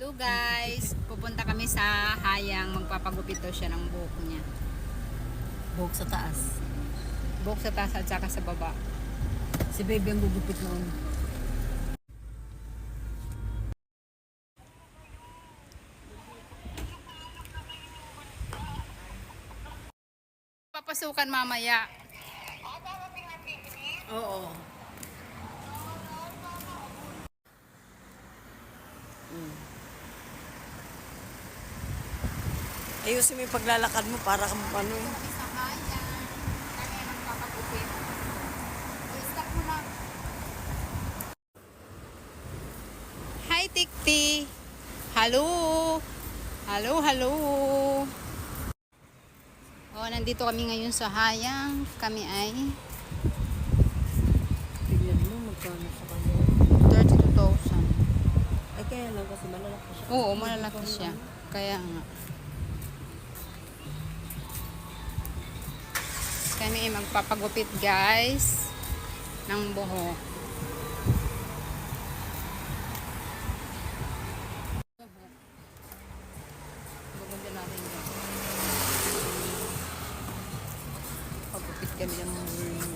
Hello guys, pupunta kami sa Hayang, magpapagupit daw siya ng buhok niya. Buhok sa taas. Buhok sa taas at saka sa baba. Si baby ang gugupit noon. Papasukan mamaya. Oo. Ayusin mo yung paglalakad mo para kang ano. Kami sa Hayang, kami magpapagupit. I-stop mo na. Hi Tikti! Hello! Hello, hello! Oh, nandito kami ngayon sa Hayang. Kami ay Tignan mo magkano sa kanya. 32,000. Ay kaya lang kasi malalaki siya. Oo, malalaki siya. Kaya nga. Kami ay magpapagupit guys ng buhok. Maganda natin yan. Pagupit kami ng buhok.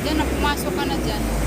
Diyan na, pumasok ka na dyan.